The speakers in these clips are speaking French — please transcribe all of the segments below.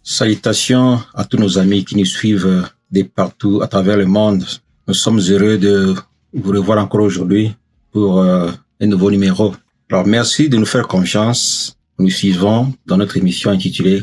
Salutations à tous nos amis qui nous suivent de partout à travers le monde. Nous sommes heureux de vous revoir encore aujourd'hui pour un nouveau numéro. Alors, merci de nous faire confiance. Nous suivons dans notre émission intitulée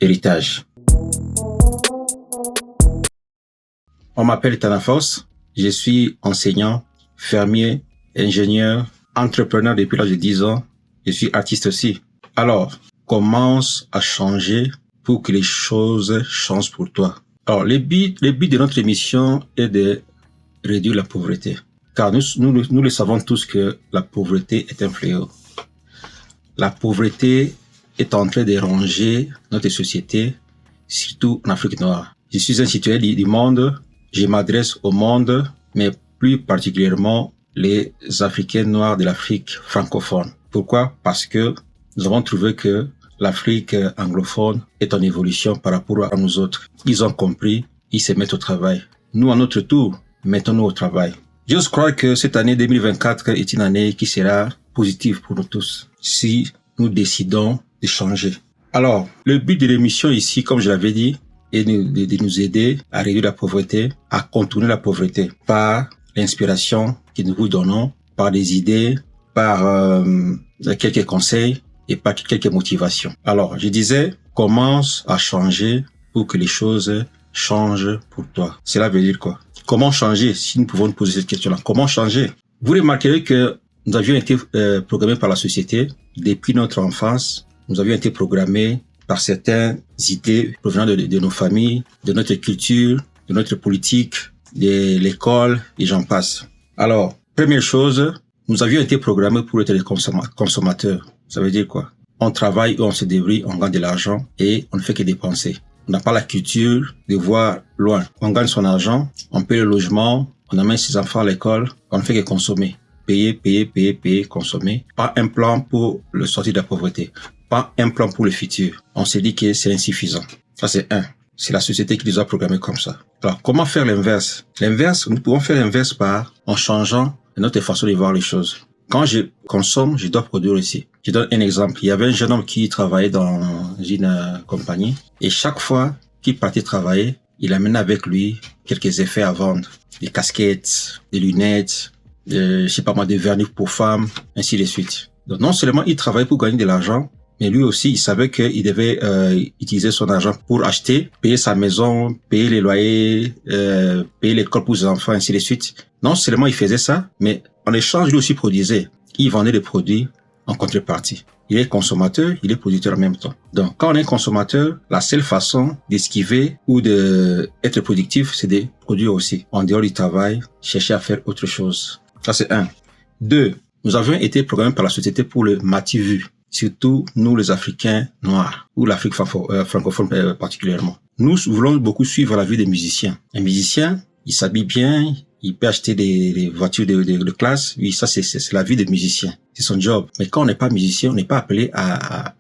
Héritage. On m'appelle Tanafos. Je suis enseignant, fermier, ingénieur, entrepreneur depuis l'âge de 10 ans. Je suis artiste aussi. Alors, commence à changer pour que les choses changent pour toi. Alors, le but de notre émission est de réduire la pauvreté. Car nous le savons tous que la pauvreté est un fléau. La pauvreté est en train de ronger notre société, surtout en Afrique noire. Je suis un citoyen du monde, je m'adresse au monde, mais plus particulièrement les Africains noirs de l'Afrique francophone. Pourquoi? Parce que nous avons trouvé que l'Afrique anglophone est en évolution par rapport à nous autres. Ils ont compris, ils se mettent au travail. Nous, à notre tour, mettons-nous au travail. J'ose croire que cette année 2024 est une année qui sera positive pour nous tous, si nous décidons de changer. Alors, le but de l'émission ici, comme je l'avais dit, est de nous aider à réduire la pauvreté, à contourner la pauvreté par l'inspiration que nous vous donnons, par des idées, par quelques conseils et par quelques motivations. Alors, je disais, commence à changer pour que les choses changent pour toi. Cela veut dire quoi? Comment changer? Si nous pouvons nous poser cette question-là, comment changer? Vous remarquerez que nous avions été programmés par la société depuis notre enfance. Nous avions été programmés par certaines idées provenant de nos familles, de notre culture, de notre politique, de l'école, et j'en passe. Alors, première chose, nous avions été programmés pour être des consommateurs. Ça veut dire quoi? On travaille, on se débrouille, on gagne de l'argent et on ne fait que dépenser. On n'a pas la culture de voir loin. On gagne son argent, on paye le logement, on amène ses enfants à l'école, on ne fait que consommer. Payer, consommer. Pas un plan pour le sortir de la pauvreté. Pas un plan pour le futur. On s'est dit que c'est insuffisant. Ça, c'est un. C'est la société qui nous a programmés comme ça. Alors, comment faire l'inverse? Nous pouvons faire l'inverse en changeant notre façon de voir les choses. Quand je consomme, je dois produire aussi. Je donne un exemple. Il y avait un jeune homme qui travaillait dans une compagnie et chaque fois qu'il partait travailler, il amenait avec lui quelques effets à vendre. Des casquettes, des lunettes, des vernis pour femmes, ainsi de suite. Donc non seulement il travaillait pour gagner de l'argent, mais lui aussi, il savait qu'il devait utiliser son argent pour acheter, payer sa maison, payer les loyers, payer l'école pour ses enfants, ainsi de suite. Non seulement il faisait ça, mais en échange, lui aussi produisait. Il vendait des produits en contrepartie. Il est consommateur, il est producteur en même temps. Donc, quand on est consommateur, la seule façon d'esquiver ou d'être productif, c'est de produire aussi. En dehors du travail, chercher à faire autre chose. Ça, c'est un. Deux, nous avions été programmés par la société pour le matu-vu. Surtout nous les Africains noirs, ou l'Afrique francophone particulièrement. Nous voulons beaucoup suivre la vie des musiciens. Un musicien, il s'habille bien, il peut acheter des voitures de classe. Oui, ça c'est la vie des musiciens. C'est son job. Mais quand on n'est pas musicien, on n'est pas appelé à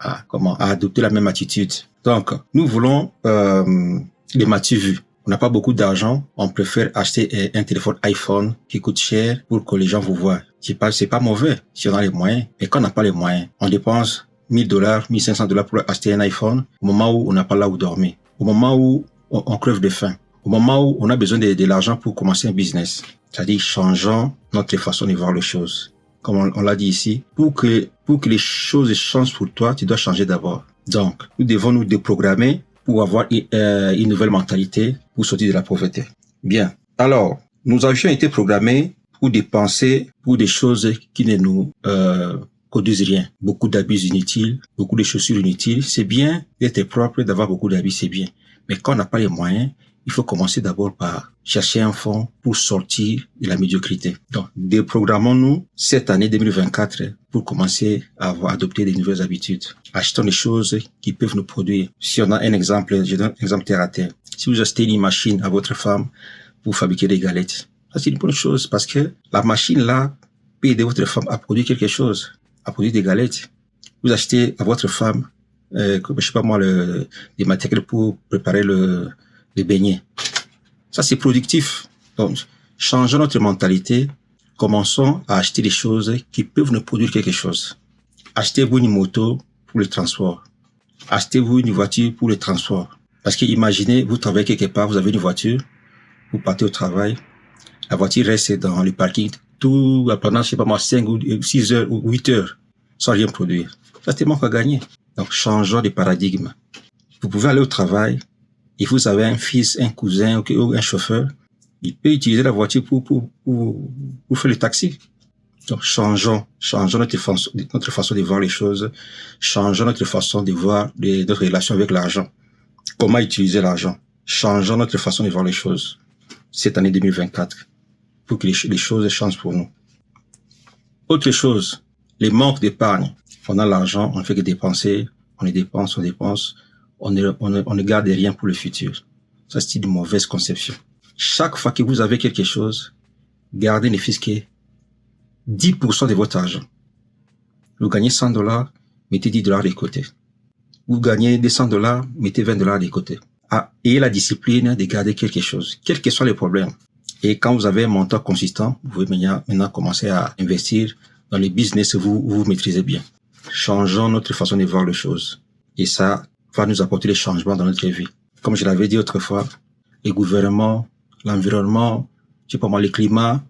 adopter la même attitude. Donc, nous voulons les matu-vus. On n'a pas beaucoup d'argent, on préfère acheter un téléphone iPhone qui coûte cher pour que les gens vous voient. C'est pas mauvais si on a les moyens, mais quand on n'a pas les moyens, on dépense $1,000, $1,500 pour acheter un iPhone au moment où on n'a pas là où dormir, au moment où on crève de faim, au moment où on a besoin de l'argent pour commencer un business. C'est-à-dire, changeons notre façon de voir les choses. Comme on l'a dit ici, pour que les choses changent pour toi, tu dois changer d'abord. Donc, nous devons nous déprogrammer pour avoir une nouvelle mentalité pour sortir de la pauvreté. Bien. Alors, nous avions été programmés pour dépenser pour des choses qui ne nous produisent rien. Beaucoup d'habits inutiles, beaucoup de chaussures inutiles. C'est bien d'être propre, d'avoir beaucoup d'habits, c'est bien. Mais quand on n'a pas les moyens, il faut commencer d'abord par chercher un fonds pour sortir de la médiocrité. Donc, déprogrammons-nous cette année 2024 pour commencer à adopter des nouvelles habitudes. Achetons des choses qui peuvent nous produire. Si on a un exemple, je donne un exemple terre à terre. Si vous achetez une machine à votre femme pour fabriquer des galettes, ça c'est une bonne chose parce que la machine là peut aider votre femme à produire quelque chose, à produire des galettes. Vous achetez à votre femme, je sais pas moi, des matériels pour préparer les beignets. Ça, c'est productif. Donc, changeons notre mentalité. Commençons à acheter des choses qui peuvent nous produire quelque chose. Achetez-vous une moto pour le transport. Achetez-vous une voiture pour le transport. Parce que imaginez, vous travaillez quelque part, vous avez une voiture, vous partez au travail, la voiture reste dans le parking tout pendant, je sais pas moi, 5 ou 6 heures ou 8 heures, sans rien produire. Ça, c'est tellement qu'à gagner. Donc, changeons de paradigme. Vous pouvez aller au travail, et vous avez un fils, un cousin ou un chauffeur, il peut utiliser la voiture pour faire le taxi. Donc, changeons notre façon de voir les choses, changeons notre façon de voir notre relation avec l'argent. Comment utiliser l'argent? Changeons notre façon de voir les choses cette année 2024 pour que les choses changent pour nous. Autre chose, les manques d'épargne. On a l'argent, on ne fait que dépenser, on dépense, on ne garde rien pour le futur. Ça, c'est une mauvaise conception. Chaque fois que vous avez quelque chose, gardez ne fût-ce que 10% de votre argent. Vous gagnez $100, mettez $10 de côté. Vous gagnez des $100, mettez $20 de côté. Ayez la discipline de garder quelque chose, quels que soient les problèmes. Et quand vous avez un montant consistant, vous pouvez maintenant commencer à investir dans les business que vous maîtrisez bien. Changeons notre façon de voir les choses. Et ça va nous apporter des changements dans notre vie. Comme je l'avais dit autrefois, les gouvernements, l'environnement, je sais pas moi, le climat,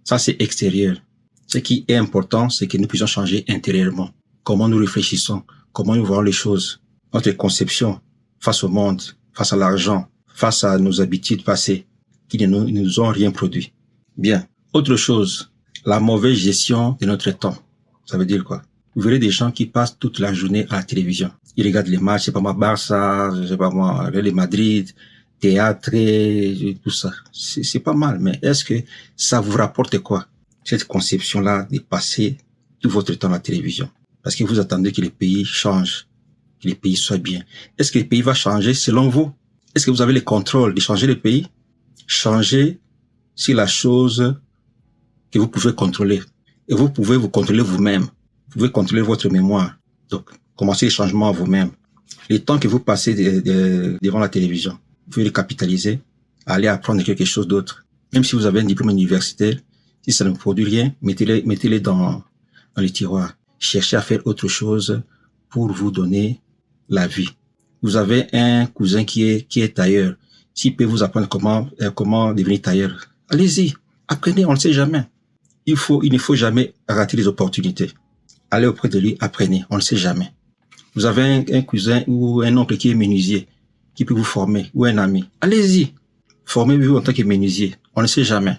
ça c'est extérieur. Ce qui est important, c'est que nous puissions changer intérieurement. Comment nous réfléchissons, comment nous voyons les choses, notre conception face au monde, face à l'argent, face à nos habitudes passées, qui ne nous ont rien produit. Bien. Autre chose, la mauvaise gestion de notre temps. Ça veut dire quoi? Vous verrez des gens qui passent toute la journée à la télévision. Ils regardent les matchs, c'est pas moi, Barça, c'est pas moi, Real Madrid, théâtre, tout ça. C'est pas mal, mais est-ce que ça vous rapporte quoi? Cette conception-là de passer tout votre temps à la télévision. Parce que vous attendez que le pays change, que le pays soit bien. Est-ce que le pays va changer selon vous? Est-ce que vous avez le contrôle de changer le pays? Changer, c'est la chose que vous pouvez contrôler. Et vous pouvez vous contrôler vous-même. Vous pouvez contrôler votre mémoire. Donc, commencez les changements à vous-même. Le temps que vous passez devant la télévision, vous pouvez le capitaliser, aller apprendre quelque chose d'autre. Même si vous avez un diplôme universitaire, si ça ne produit rien, mettez-les dans les tiroirs. Cherchez à faire autre chose pour vous donner la vie. Vous avez un cousin qui est tailleur. S'il peut vous apprendre comment devenir tailleur, allez-y, apprenez, on ne sait jamais. Il ne faut jamais rater les opportunités. Allez auprès de lui, apprenez, on ne sait jamais. Vous avez un cousin ou un oncle qui est menuisier, qui peut vous former, ou un ami. Allez-y, formez-vous en tant que menuisier, on ne sait jamais.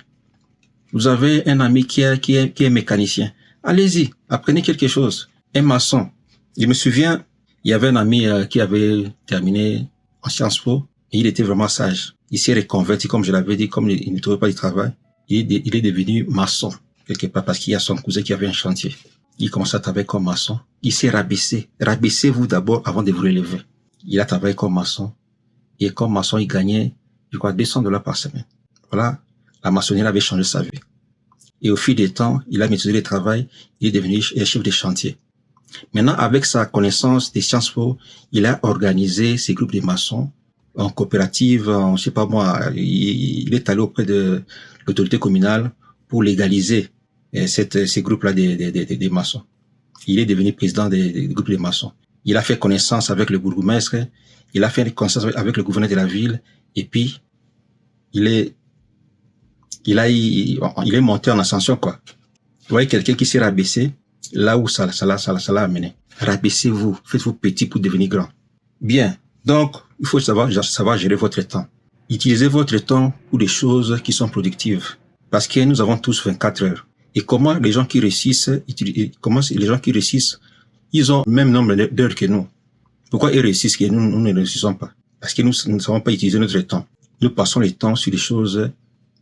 Vous avez un ami qui est mécanicien. Allez-y, apprenez quelque chose. Un maçon. Je me souviens, il y avait un ami qui avait terminé en Sciences Po et il était vraiment sage. Il s'est reconverti, comme je l'avais dit, comme il ne trouvait pas de travail. Il est devenu maçon, quelque part, parce qu'il y a son cousin qui avait un chantier. Il commençait à travailler comme maçon. Il s'est rabaissé. Rabaissez-vous d'abord avant de vous relever. Il a travaillé comme maçon. Et comme maçon, il gagnait, je crois, $200 par semaine. Voilà. La maçonnerie avait changé sa vie. Et au fil des temps, il a maîtrisé le travail, il est devenu chef de chantier. Maintenant, avec sa connaissance des Sciences Po, il a organisé ses groupes de maçons en coopérative, je sais pas moi, il est allé auprès de l'autorité communale pour légaliser ces groupes-là des maçons. Il est devenu président des groupes de maçons. Il a fait connaissance avec le bourgmestre, il a fait connaissance avec le gouverneur de la ville, et puis il est monté en ascension, quoi. Vous voyez quelqu'un qui s'est rabaissé là où ça l'a amené. Rabaissez-vous, faites-vous petit pour devenir grand. Bien. Donc, il faut savoir gérer votre temps. Utilisez votre temps pour des choses qui sont productives. Parce que nous avons tous 24 heures. Et comment les gens qui réussissent, ils ont le même nombre d'heures que nous. Pourquoi ils réussissent que nous ne réussissons pas? Parce que nous ne savons pas utiliser notre temps. Nous passons le temps sur des choses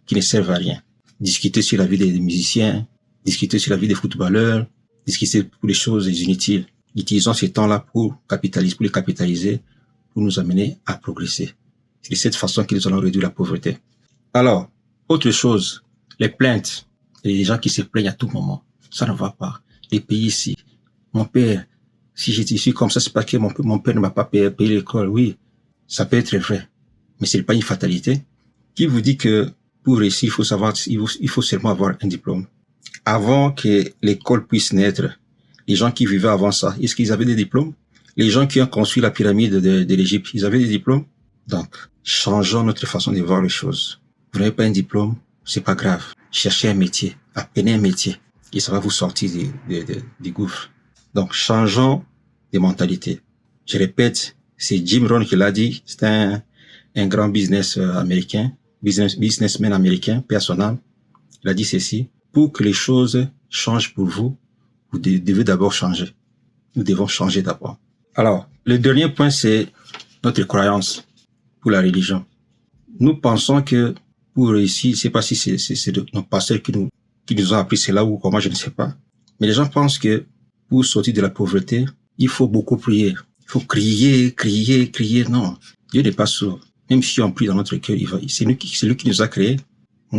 qui ne servent à rien. Discuter sur la vie des musiciens, discuter sur la vie des footballeurs, discuter pour les choses inutiles. Utilisons ces temps-là pour les capitaliser, pour nous amener à progresser. C'est de cette façon que nous allons réduire la pauvreté. Alors, autre chose, les plaintes. Il y a des gens qui se plaignent à tout moment. Ça ne va pas. Les pays ici. Mon père, si je suis comme ça, c'est parce que mon père ne m'a pas payé l'école. Oui, ça peut être vrai. Mais ce n'est pas une fatalité. Qui vous dit que pour réussir, il faut seulement avoir un diplôme? Avant que l'école puisse naître, les gens qui vivaient avant ça, est-ce qu'ils avaient des diplômes? Les gens qui ont construit la pyramide de l'Égypte, ils avaient des diplômes. Donc, changeons notre façon de voir les choses. Vous n'avez pas un diplôme, c'est pas grave. Cherchez un métier, apprenez un métier et ça va vous sortir du gouffre. Donc, changeons de mentalité. Je répète, c'est Jim Rohn qui l'a dit. C'est un grand businessman américain, personnel. Il a dit ceci. Pour que les choses changent pour vous, vous devez d'abord changer. Nous devons changer d'abord. Alors, le dernier point, c'est notre croyance pour la religion. Nous pensons que pour réussir, je ne sais pas si c'est nos pasteurs qui nous ont appris cela ou comment, je ne sais pas. Mais les gens pensent que pour sortir de la pauvreté, il faut beaucoup prier. Il faut crier. Non, Dieu n'est pas sourd. Même si on prie dans notre cœur, c'est lui qui nous a créés.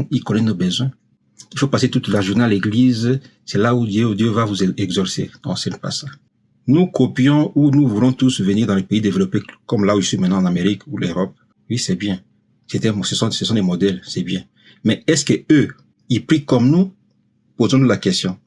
Il connaît nos besoins. Il faut passer toute la journée à l'église. C'est là où Dieu va vous exaucer. Non, ce n'est pas ça. Nous copions ou nous voulons tous venir dans les pays développés, comme là où je suis maintenant en Amérique ou l'Europe. Oui, c'est bien. Ce sont des modèles, c'est bien. Mais est-ce que eux, ils prient comme nous? Posons-nous la question.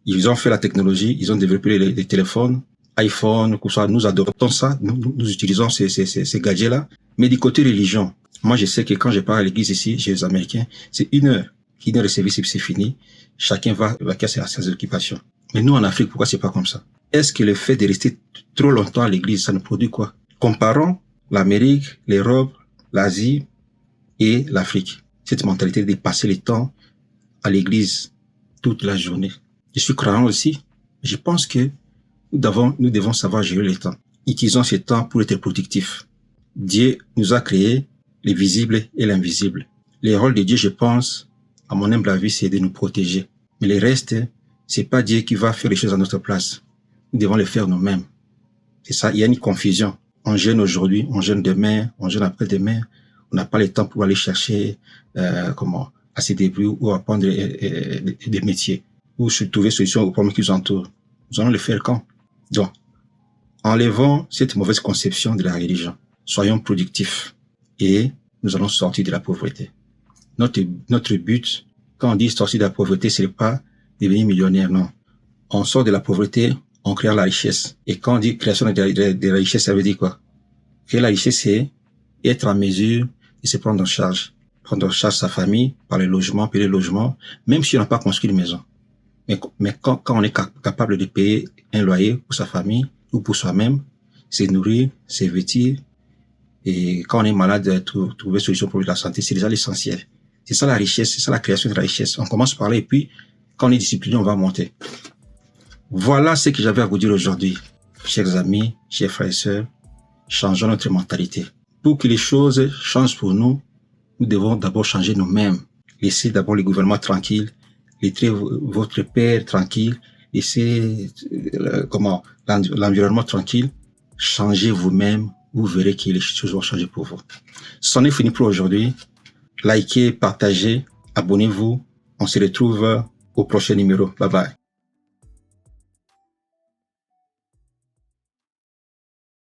Ils ont fait la technologie, ils ont développé les téléphones, iPhone, tout ça. Nous adoptons ça, nous utilisons ces gadgets-là. Mais du côté religion, moi je sais que quand je pars à l'église ici, chez les Américains, c'est 1 heure. 1 heure de service, c'est fini. Chacun va à ses occupations. Mais nous en Afrique, pourquoi c'est pas comme ça? Est-ce que le fait de rester trop longtemps à l'église, ça nous produit quoi? Comparons l'Amérique, l'Europe, l'Asie et l'Afrique. Cette mentalité de passer le temps à l'église toute la journée. Je suis croyant aussi. Je pense que nous devons savoir gérer le temps. Utilisons ce temps pour être productifs. Dieu nous a créé les visibles et l'invisible. Le rôle de Dieu, je pense, à mon humble avis, c'est de nous protéger. Mais le reste, c'est pas Dieu qui va faire les choses à notre place. Nous devons le faire nous-mêmes. C'est ça, il y a une confusion. On jeûne aujourd'hui, on jeûne demain, on jeûne après-demain. On n'a pas le temps pour aller chercher à se débrouiller ou apprendre des métiers ou se trouver solution aux problèmes qui nous entourent. Nous allons le faire quand? Donc, enlevons cette mauvaise conception de la religion. Soyons productifs et nous allons sortir de la pauvreté. Notre but, quand on dit sortir de la pauvreté, ce n'est pas devenir millionnaire, non. On sort de la pauvreté en créant la richesse. Et quand on dit création de la richesse, ça veut dire quoi? Créer la richesse, c'est être en mesure de se prendre en charge. Prendre en charge sa famille par les logements, payer les logements, même si on n'a pas construit une maison. Mais quand on est capable de payer un loyer pour sa famille ou pour soi-même, se nourrir, se vêtir, et quand on est malade, trouver solution pour la santé, c'est déjà l'essentiel. C'est ça la richesse, c'est ça la création de la richesse. On commence par là et puis, quand on est discipliné, on va monter. Voilà ce que j'avais à vous dire aujourd'hui. Chers amis, chers frères et sœurs, changeons notre mentalité. Pour que les choses changent pour nous, nous devons d'abord changer nous-mêmes. Laissez d'abord le gouvernement tranquille, laissez votre père tranquille, laissez l'environnement tranquille. Changez vous-même, vous verrez que les choses vont changer pour vous. C'en est fini pour aujourd'hui. Likez, partagez, abonnez-vous. On se retrouve au prochain numéro. Bye bye.